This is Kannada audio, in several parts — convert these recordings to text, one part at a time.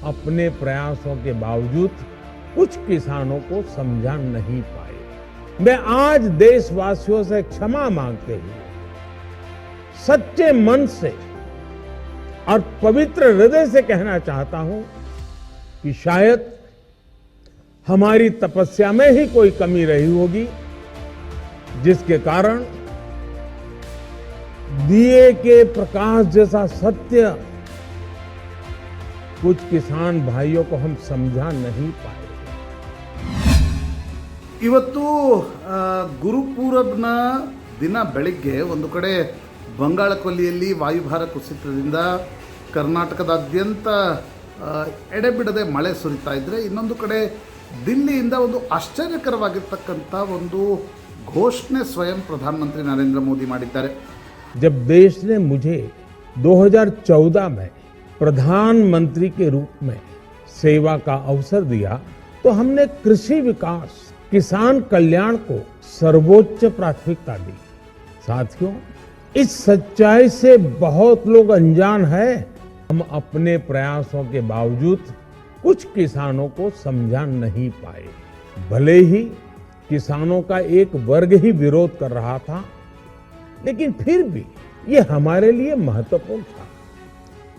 अपने प्रयासों के बावजूद कुछ किसानों को समझा नहीं पाए। मैं आज देशवासियों से क्षमा मांगते हुए सच्चे मन से और पवित्र हृदय से कहना चाहता हूं कि शायद हमारी तपस्या में ही कोई कमी रही होगी, जिसके कारण दिए के प्रकाश जैसा सत्य कुछ किसान भाइयों को हम समझा नहीं पाए। ಇವತ್ತು ಗುರುಪೂರಬ್ನ ದಿನ ಬೆಳಿಗ್ಗೆ ಒಂದು ಕಡೆ ಬಂಗಾಳಕೊಲ್ಲಿಯಲ್ಲಿ ವಾಯುಭಾರ ಕುಸಿತದಿಂದ ಕರ್ನಾಟಕದಾದ್ಯಂತ ಎಡೆಬಿಡದೆ ಮಳೆ ಸುರಿತಾ ಇದ್ದರೆ, ಇನ್ನೊಂದು ಕಡೆ ದಿಲ್ಲಿಯಿಂದ ಒಂದು ಆಶ್ಚರ್ಯಕರವಾಗಿರ್ತಕ್ಕಂಥ ಒಂದು ಘೋಷಣೆ ಸ್ವಯಂ ಪ್ರಧಾನಮಂತ್ರಿ ನರೇಂದ್ರ ಮೋದಿ ಮಾಡಿದ್ದಾರೆ. जब देश ने मुझे 2014 में प्रधानमंत्री के रूप में सेवा का अवसर दिया तो हमने कृषि विकास, किसान कल्याण को सर्वोच्च प्राथमिकता दी। साथियों, इस सच्चाई से बहुत लोग अनजान हैं। हम अपने प्रयासों के बावजूद कुछ किसानों को समझा नहीं पाए। भले ही किसानों का एक वर्ग ही विरोध कर रहा था, लेकिन फिर भी ये हमारे लिए महत्वपूर्ण था।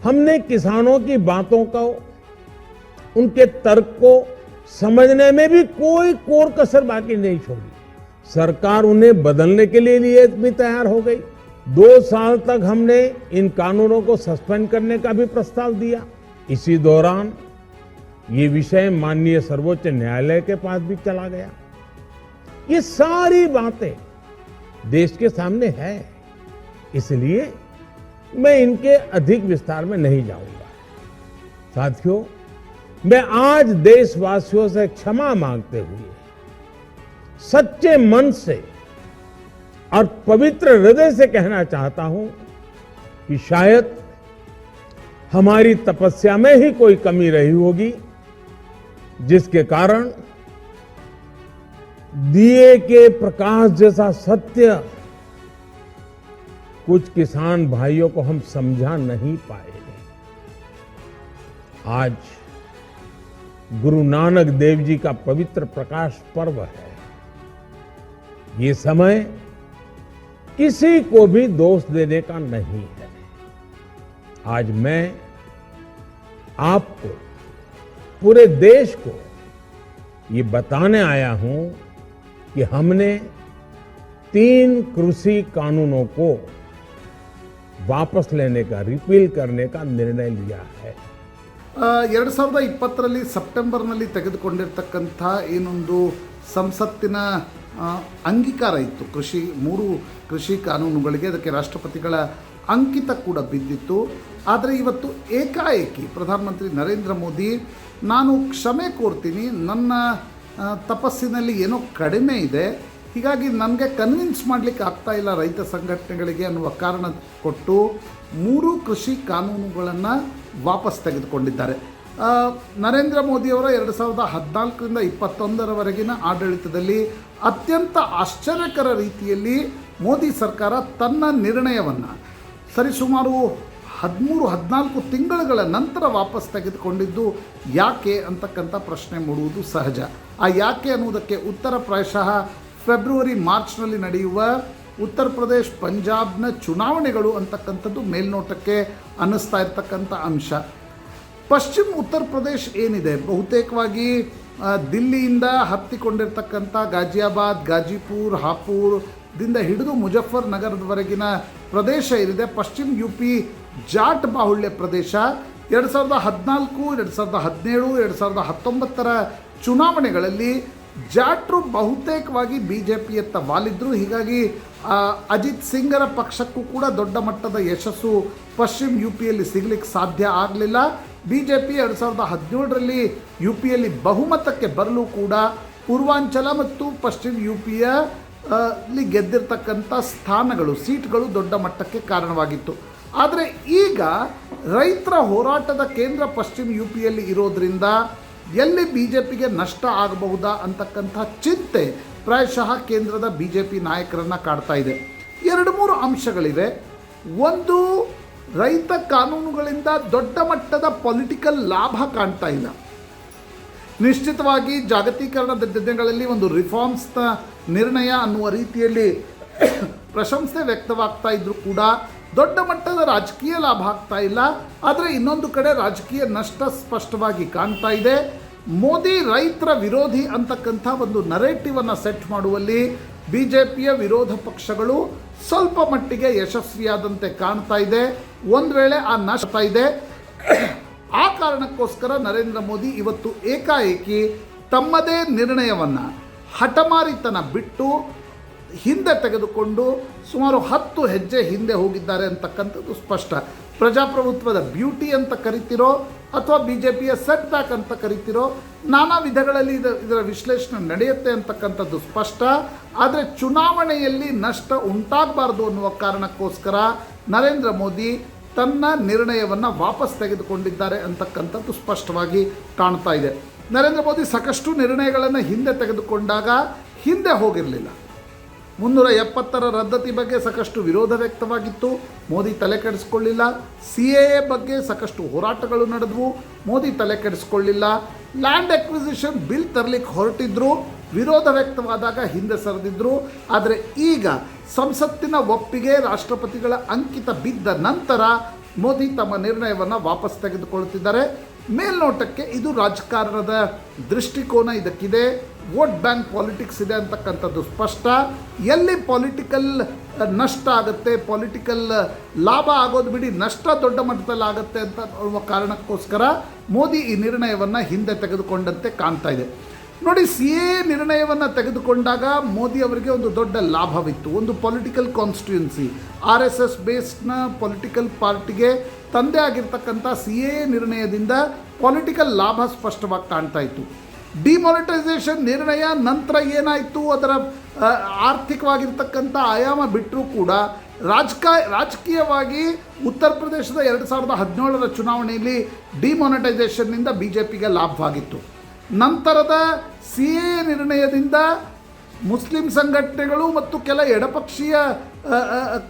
हमने किसानों की बातों को, उनके तर्क को समझने में भी कोई कोर कसर बाकी नहीं छोड़ी। सरकार उन्हें बदलने के लिए भी तैयार हो गई। 2 साल तक हमने इन कानूनों को सस्पेंड करने का भी प्रस्ताव दिया। इसी दौरान ये विषय माननीय सर्वोच्च न्यायालय के पास भी चला गया। ये सारी बातें देश के सामने है, इसलिए मैं इनके अधिक विस्तार में नहीं जाऊंगा। साथियों, मैं आज देशवासियों से क्षमा मांगते हुए सच्चे मन से और पवित्र हृदय से कहना चाहता हूं कि शायद हमारी तपस्या में ही कोई कमी रही होगी, जिसके कारण दिए के प्रकाश जैसा सत्य कुछ किसान भाइयों को हम समझा नहीं पाए। आज गुरु नानक देव जी का पवित्र प्रकाश पर्व है। ये समय किसी को भी दोष देने का नहीं है। आज मैं आपको, पूरे देश को ये बताने आया हूं कि हमने 3 कृषि कानूनों को वापस लेने का, रिपील करने का निर्णय लिया है। 2020ರಲ್ಲಿ ಸೆಪ್ಟೆಂಬರ್ನಲ್ಲಿ ತೆಗೆದುಕೊಂಡಿರ್ತಕ್ಕಂಥ ಏನೊಂದು ಸಂಸತ್ತಿನ ಅಂಗೀಕಾರ ಇತ್ತು, 3 ಕೃಷಿ ಕಾನೂನುಗಳಿಗೆ, ಅದಕ್ಕೆ ರಾಷ್ಟ್ರಪತಿಗಳ ಅಂಕಿತ ಕೂಡ ಬಿದ್ದಿತ್ತು. ಆದರೆ ಇವತ್ತು ಏಕಾಏಕಿ ಪ್ರಧಾನಮಂತ್ರಿ ನರೇಂದ್ರ ಮೋದಿ, ನಾನು ಕ್ಷಮೆ ಕೋರ್ತೀನಿ, ನನ್ನ ತಪಸ್ಸಿನಲ್ಲಿ ಏನೋ ಕಡಿಮೆ ಇದೆ, ಹೀಗಾಗಿ ನನಗೆ ಕನ್ವಿನ್ಸ್ ಮಾಡಲಿಕ್ಕೆ ಆಗ್ತಾ ಇಲ್ಲ ರೈತ ಸಂಘಟನೆಗಳಿಗೆ ಅನ್ನುವ ಕಾರಣ ಕೊಟ್ಟು 3 ಕೃಷಿ ಕಾನೂನುಗಳನ್ನು ವಾಪಸ್ ತೆಗೆದುಕೊಂಡಿದ್ದಾರೆ. ನರೇಂದ್ರ ಮೋದಿಯವರ 2014ರಿಂದ 2021ರವರೆಗಿನ ಆಡಳಿತದಲ್ಲಿ ಅತ್ಯಂತ ಆಶ್ಚರ್ಯಕರ ರೀತಿಯಲ್ಲಿ ಮೋದಿ ಸರ್ಕಾರ ತನ್ನ ನಿರ್ಣಯವನ್ನು ಸರಿಸುಮಾರು 13-14 ತಿಂಗಳುಗಳ ನಂತರ ವಾಪಸ್ ತೆಗೆದುಕೊಂಡಿದ್ದು ಯಾಕೆ ಅಂತಕ್ಕಂಥ ಪ್ರಶ್ನೆ ಮೂಡುವುದು ಸಹಜ. ಆ ಯಾಕೆ ಅನ್ನುವುದಕ್ಕೆ ಉತ್ತರ ಪ್ರಾಯಶಃ ಫೆಬ್ರವರಿ-ಮಾರ್ಚ್ನಲ್ಲಿ ನಡೆಯುವ ಉತ್ತರ ಪ್ರದೇಶ್ ಪಂಜಾಬ್ನ ಚುನಾವಣೆಗಳು ಅಂತಕ್ಕಂಥದ್ದು ಮೇಲ್ನೋಟಕ್ಕೆ ಅನ್ನಿಸ್ತಾ ಇರ್ತಕ್ಕಂಥ ಅಂಶ. ಪಶ್ಚಿಮ ಉತ್ತರ ಪ್ರದೇಶ್ ಏನಿದೆ, ಬಹುತೇಕವಾಗಿ ದಿಲ್ಲಿಯಿಂದ ಹತ್ತಿಕೊಂಡಿರ್ತಕ್ಕಂಥ ಗಾಜಿಯಾಬಾದ್, ಗಾಜಿಪುರ್, ಹಾಪುರದಿಂದ ಹಿಡಿದು ಮುಜಫರ್ ನಗರದವರೆಗಿನ ಪ್ರದೇಶ ಏನಿದೆ, ಪಶ್ಚಿಮ UP ಜಾಟ್ ಬಾಹುಳ್ಯ ಪ್ರದೇಶ 2014, 2017, 2019ರ ಚುನಾವಣೆಗಳಲ್ಲಿ ಜಾಟ್ರು ಬಹುತೇಕವಾಗಿ BJPಯತ್ತ ವಾಲಿದ್ರು. ಹೀಗಾಗಿ ಅಜಿತ್ ಸಿಂಗರ ಪಕ್ಷಕ್ಕೂ ಕೂಡ ದೊಡ್ಡ ಮಟ್ಟದ ಯಶಸ್ಸು ಪಶ್ಚಿಮ UPಯಲ್ಲಿ ಸಿಗಲಿಕ್ಕೆ ಸಾಧ್ಯ ಆಗಲಿಲ್ಲ. BJP 2017ರಲ್ಲಿ UPಯಲ್ಲಿ ಬಹುಮತಕ್ಕೆ ಬರಲು ಕೂಡ ಪೂರ್ವಾಂಚಲ ಮತ್ತು ಪಶ್ಚಿಮ UPಯಲ್ಲಿ ಗೆದ್ದಿರ್ತಕ್ಕಂಥ ಸ್ಥಾನಗಳು, ಸೀಟ್ಗಳು ದೊಡ್ಡ ಮಟ್ಟಕ್ಕೆ ಕಾರಣವಾಗಿತ್ತು. ಆದರೆ ಈಗ ರೈತರ ಹೋರಾಟದ ಕೇಂದ್ರ ಪಶ್ಚಿಮ UPಯಲ್ಲಿ ಇರೋದ್ರಿಂದ ಎಲ್ಲಿ BJPಗೆ ನಷ್ಟ ಆಗಬಹುದಾ ಅಂತಕ್ಕಂಥ ಚಿಂತೆ ಪ್ರಾಯಶಃ ಕೇಂದ್ರದ BJP ನಾಯಕರನ್ನು ಕಾಡ್ತಾ ಇದೆ. 2-3 ಅಂಶಗಳಿವೆ. ಒಂದು, ರೈತ ಕಾನೂನುಗಳಿಂದ ದೊಡ್ಡ ಮಟ್ಟದ ಪೊಲಿಟಿಕಲ್ ಲಾಭ ಕಾಣ್ತಾ ಇಲ್ಲ. ನಿಶ್ಚಿತವಾಗಿ ಜಾಗತೀಕರಣದ ದಿನಗಳಲ್ಲಿ ಒಂದು ರಿಫಾರ್ಮ್ಸ್ನ ನಿರ್ಣಯ ಅನ್ನುವ ರೀತಿಯಲ್ಲಿ ಪ್ರಶಂಸೆ ವ್ಯಕ್ತವಾಗ್ತಾ ಇದ್ರೂ ಕೂಡ ದೊಡ್ಡ ಮಟ್ಟದ ರಾಜಕೀಯ ಲಾಭ ಆಗ್ತಾ ಇಲ್ಲ. ಆದರೆ ಇನ್ನೊಂದು ಕಡೆ ರಾಜಕೀಯ ನಷ್ಟ ಸ್ಪಷ್ಟವಾಗಿ ಕಾಣ್ತಾ ಇದೆ. ಮೋದಿ ರೈತರ ವಿರೋಧಿ ಅಂತಕ್ಕಂಥ ಒಂದು ನರೇಟಿವನ್ನು ಸೆಟ್ ಮಾಡುವಲ್ಲಿ BJPಯ ವಿರೋಧ ಪಕ್ಷಗಳು ಸ್ವಲ್ಪ ಮಟ್ಟಿಗೆ ಯಶಸ್ವಿಯಾದಂತೆ ಕಾಣ್ತಾ ಇದೆ. ಒಂದು ವೇಳೆ ಆ ನಷ್ಟ ಇದೆ. ಆ ಕಾರಣಕ್ಕೋಸ್ಕರ ನರೇಂದ್ರ ಮೋದಿ ಇವತ್ತು ಏಕಾಏಕಿ ತಮ್ಮದೇ ನಿರ್ಣಯವನ್ನು ಹಠಮಾರಿತನ ಬಿಟ್ಟು ಹಿಂದೆ ತೆಗೆದುಕೊಂಡು ಸುಮಾರು 10 ಹೆಜ್ಜೆ ಹಿಂದೆ ಹೋಗಿದ್ದಾರೆ ಅಂತಕ್ಕಂಥದ್ದು ಸ್ಪಷ್ಟ. ಪ್ರಜಾಪ್ರಭುತ್ವದ ಬ್ಯೂಟಿ ಅಂತ ಕರಿತಿರೋ ಅಥವಾ BJPಯ ಸೆಟ್ ಬ್ಯಾಕ್ ಅಂತ ಕರಿತಿರೋ ನಾನಾ ವಿಧಗಳಲ್ಲಿ ಇದರ ವಿಶ್ಲೇಷಣೆ ನಡೆಯುತ್ತೆ ಅಂತಕ್ಕಂಥದ್ದು ಸ್ಪಷ್ಟ. ಆದರೆ ಚುನಾವಣೆಯಲ್ಲಿ ನಷ್ಟ ಉಂಟಾಗಬಾರ್ದು ಅನ್ನುವ ಕಾರಣಕ್ಕೋಸ್ಕರ ನರೇಂದ್ರ ಮೋದಿ ತನ್ನ ನಿರ್ಣಯವನ್ನು ವಾಪಸ್ ತೆಗೆದುಕೊಂಡಿದ್ದಾರೆ ಅಂತಕ್ಕಂಥದ್ದು ಸ್ಪಷ್ಟವಾಗಿ ಕಾಣ್ತಾ ಇದೆ. ನರೇಂದ್ರ ಮೋದಿ ಸಾಕಷ್ಟು ನಿರ್ಣಯಗಳನ್ನು ಹಿಂದೆ ತೆಗೆದುಕೊಂಡಾಗ ಹಿಂದೆ ಹೋಗಿರಲಿಲ್ಲ. 370ರ ರದ್ದತಿ ಬಗ್ಗೆ ಸಾಕಷ್ಟು ವಿರೋಧ ವ್ಯಕ್ತವಾಗಿತ್ತು, ಮೋದಿ ತಲೆ ಕೆಡಿಸ್ಕೊಳ್ಳಿಲ್ಲ. CAA ಬಗ್ಗೆ ಸಾಕಷ್ಟು ಹೋರಾಟಗಳು ನಡೆದವು, ಮೋದಿ ತಲೆ ಕೆಡಿಸ್ಕೊಳ್ಳಿಲ್ಲ. ಲ್ಯಾಂಡ್ ಎಕ್ವಿಸಿಷನ್ ಬಿಲ್ ತರಲಿಕ್ಕೆ ಹೊರಟಿದ್ರು, ವಿರೋಧ ವ್ಯಕ್ತವಾದಾಗ ಹಿಂದೆ ಸರಿದಿದ್ರು. ಆದರೆ ಈಗ ಸಂಸತ್ತಿನ ಒಪ್ಪಿಗೆ ರಾಷ್ಟ್ರಪತಿಗಳ ಅಂಕಿತ ಬಿದ್ದ ನಂತರ ಮೋದಿ ತಮ್ಮ ನಿರ್ಣಯವನ್ನು ವಾಪಸ್ ತೆಗೆದುಕೊಳ್ಳುತ್ತಿದ್ದಾರೆ. ಮೇಲ್ನೋಟಕ್ಕೆ ಇದು ರಾಜಕಾರಣದ ದೃಷ್ಟಿಕೋನ ಇದಕ್ಕಿದೆ. ವೋಟ್ ಬ್ಯಾಂಕ್ ಪಾಲಿಟಿಕ್ಸ್ ಇದೆ ಅಂತಕ್ಕಂಥದ್ದು ಸ್ಪಷ್ಟ. ಎಲ್ಲಿ ಪೊಲಿಟಿಕಲ್ ನಷ್ಟ ಆಗುತ್ತೆ, ಪೊಲಿಟಿಕಲ್ ಲಾಭ ಆಗೋದು ಬಿಡಿ, ನಷ್ಟ ದೊಡ್ಡ ಮಟ್ಟದಲ್ಲಿ ಆಗುತ್ತೆ ಅಂತ ಅನ್ನುವ ಕಾರಣಕ್ಕೋಸ್ಕರ ಮೋದಿ ಈ ನಿರ್ಣಯವನ್ನು ಹಿಂದೆ ತೆಗೆದುಕೊಂಡಂತೆ ಕಾಣ್ತಾ ಇದೆ. ನೋಡಿ, CAA ನಿರ್ಣಯವನ್ನು ತೆಗೆದುಕೊಂಡಾಗ ಮೋದಿ ಅವರಿಗೆ ಒಂದು ದೊಡ್ಡ ಲಾಭವಿತ್ತು. ಒಂದು ಪೊಲಿಟಿಕಲ್ ಕಾನ್ಸ್ಟಿಟ್ಯೂನ್ಸಿ, RSS ಬೇಸ್ಡ್ನ ಪೊಲಿಟಿಕಲ್ ಪಾರ್ಟಿಗೆ ತಂದೆ ಆಗಿರ್ತಕ್ಕಂಥ CAA ನಿರ್ಣಯದಿಂದ ಪೊಲಿಟಿಕಲ್ ಲಾಭ ಸ್ಪಷ್ಟವಾಗಿ ಕಾಣ್ತಾ ಇತ್ತು. ಡಿಮಾನಿಟೈಸೇಷನ್ ನಿರ್ಣಯ ನಂತರ ಏನಾಯಿತು, ಅದರ ಆರ್ಥಿಕವಾಗಿರ್ತಕ್ಕಂಥ ಆಯಾಮ ಬಿಟ್ಟರೂ ಕೂಡ ರಾಜಕೀಯವಾಗಿ ಉತ್ತರ ಪ್ರದೇಶದ 2017ರ ಚುನಾವಣೆಯಲ್ಲಿ ಡಿಮಾನಿಟೈಸೇಷನ್ನಿಂದ BJPಗೆ ಲಾಭವಾಗಿತ್ತು. ನಂತರದ CAA ನಿರ್ಣಯದಿಂದ ಮುಸ್ಲಿಂ ಸಂಘಟನೆಗಳು ಮತ್ತು ಕೆಲ ಎಡಪಕ್ಷೀಯ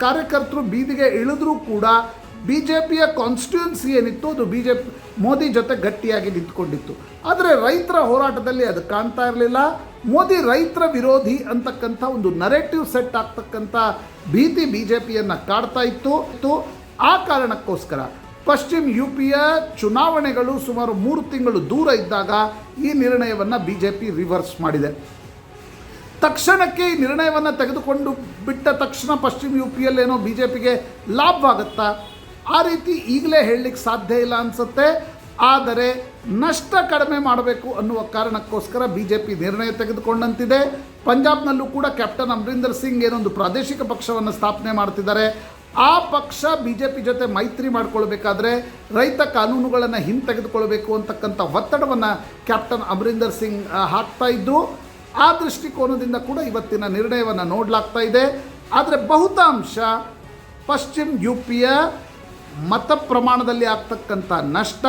ಕಾರ್ಯಕರ್ತರು ಬೀದಿಗೆ ಇಳಿದ್ರೂ ಕೂಡ BJPಯ ಕಾನ್ಸ್ಟಿಟ್ಯೂನ್ಸಿ ಏನಿತ್ತು ಅದು ಮೋದಿ ಜೊತೆ ಗಟ್ಟಿಯಾಗಿ ನಿಂತ್ಕೊಂಡಿತ್ತು. ಆದರೆ ರೈತರ ಹೋರಾಟದಲ್ಲಿ ಅದು ಕಾಣ್ತಾ ಇರಲಿಲ್ಲ. ಮೋದಿ ರೈತರ ವಿರೋಧಿ ಅಂತಕ್ಕಂಥ ಒಂದು ನರೇಟಿವ್ ಸೆಟ್ ಆಗ್ತಕ್ಕಂಥ ಭೀತಿ BJPಯನ್ನು ಕಾಡ್ತಾ ಇತ್ತು. ಆ ಕಾರಣಕ್ಕೋಸ್ಕರ ಪಶ್ಚಿಮ UPಯ ಚುನಾವಣೆಗಳು ಸುಮಾರು 3 ತಿಂಗಳು ದೂರ ಇದ್ದಾಗ ಈ ನಿರ್ಣಯವನ್ನು BJP ರಿವರ್ಸ್ ಮಾಡಿದೆ. ತಕ್ಷಣಕ್ಕೆ ಈ ನಿರ್ಣಯವನ್ನು ತೆಗೆದುಕೊಂಡು ಬಿಟ್ಟ ತಕ್ಷಣ ಪಶ್ಚಿಮ UPಯಲ್ಲೇನೋ BJPಗೆ ಲಾಭವಾಗುತ್ತಾ, ಆ ರೀತಿ ಈಗಲೇ ಹೇಳಲಿಕ್ಕೆ ಸಾಧ್ಯ ಇಲ್ಲ ಅನಿಸುತ್ತೆ. ಆದರೆ ನಷ್ಟ ಕಡಿಮೆ ಮಾಡಬೇಕು ಅನ್ನುವ ಕಾರಣಕ್ಕೋಸ್ಕರ BJP ನಿರ್ಣಯ ತೆಗೆದುಕೊಂಡಂತಿದೆ. ಪಂಜಾಬ್ನಲ್ಲೂ ಕೂಡ ಕ್ಯಾಪ್ಟನ್ ಅಮರಿಂದರ್ ಸಿಂಗ್ ಏನೊಂದು ಪ್ರಾದೇಶಿಕ ಪಕ್ಷವನ್ನು ಸ್ಥಾಪನೆ ಮಾಡ್ತಿದ್ದಾರೆ. ಆ ಪಕ್ಷ BJP ಜೊತೆ ಮೈತ್ರಿ ಮಾಡಿಕೊಳ್ಬೇಕಾದ್ರೆ ರೈತ ಕಾನೂನುಗಳನ್ನು ಹಿಂತೆಗೆದುಕೊಳ್ಬೇಕು ಅಂತಕ್ಕಂಥ ಒತ್ತಡವನ್ನು ಕ್ಯಾಪ್ಟನ್ ಅಮರಿಂದರ್ ಸಿಂಗ್ ಹಾಕ್ತಾ ಇದ್ದು, ಆ ದೃಷ್ಟಿಕೋನದಿಂದ ಕೂಡ ಇವತ್ತಿನ ನಿರ್ಣಯವನ್ನು ನೋಡಲಾಗ್ತಾ ಇದೆ. ಆದರೆ ಬಹುತಾಂಶ ಪಶ್ಚಿಮ UPಯ ಮತ ಪ್ರಮಾಣದಲ್ಲಿ ಆಗ್ತಕ್ಕಂಥ ನಷ್ಟ,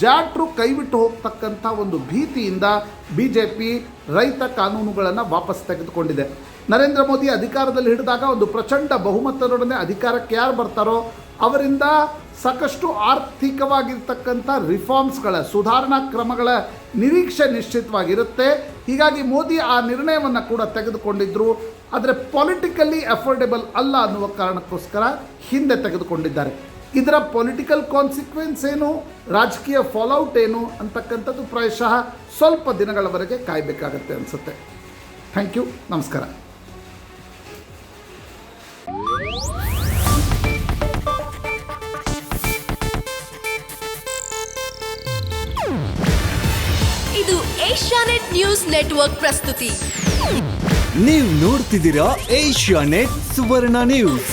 ಜಾಟ್ರು ಕೈಬಿಟ್ಟು ಹೋಗ್ತಕ್ಕಂಥ ಒಂದು ಭೀತಿಯಿಂದ BJP ರೈತ ಕಾನೂನುಗಳನ್ನು ವಾಪಸ್ ತೆಗೆದುಕೊಂಡಿದೆ. ನರೇಂದ್ರ ಮೋದಿ ಅಧಿಕಾರದಲ್ಲಿ ಹಿಡಿದಾಗ ಒಂದು ಪ್ರಚಂಡ ಬಹುಮತದೊಡನೆ ಅಧಿಕಾರಕ್ಕೆ ಯಾರು ಬರ್ತಾರೋ ಅವರಿಂದ ಸಾಕಷ್ಟು ಆರ್ಥಿಕವಾಗಿರ್ತಕ್ಕಂಥ ರಿಫಾರ್ಮ್ಸ್ಗಳ, ಸುಧಾರಣಾ ಕ್ರಮಗಳ ನಿರೀಕ್ಷೆ ನಿಶ್ಚಿತವಾಗಿರುತ್ತೆ. ಹೀಗಾಗಿ ಮೋದಿ ಆ ನಿರ್ಣಯವನ್ನು ಕೂಡ ತೆಗೆದುಕೊಂಡಿದ್ದರು. ಆದರೆ ಪೊಲಿಟಿಕಲಿ ಅಫೋರ್ಡೆಬಲ್ ಅಲ್ಲ ಅನ್ನುವ ಕಾರಣಕ್ಕೋಸ್ಕರ ಹಿಂದೆ ತೆಗೆದುಕೊಂಡಿದ್ದಾರೆ. ಇದರ ಪೊಲಿಟಿಕಲ್ ಕಾನ್ಸಿಕ್ವೆನ್ಸ್ ಏನು, ರಾಜಕೀಯ ಫಾಲೋಔಟ್ ಏನು ಅಂತಕ್ಕಂಥದ್ದು ಪ್ರಾಯಶಃ ಸ್ವಲ್ಪ ದಿನಗಳವರೆಗೆ ಕಾಯಬೇಕಾಗತ್ತೆ ಅನಿಸುತ್ತೆ. ಥ್ಯಾಂಕ್ ಯು, ನಮಸ್ಕಾರ. ಇದು ಏಷ್ಯಾನೆಟ್ ನ್ಯೂಸ್ ನೆಟ್ವರ್ಕ್ ಪ್ರಸ್ತುತಿ. ನೀವು ನೋಡ್ತಿದ್ದೀರಾ ಏಷ್ಯಾನೆಟ್ ಸುವರ್ಣ ನ್ಯೂಸ್.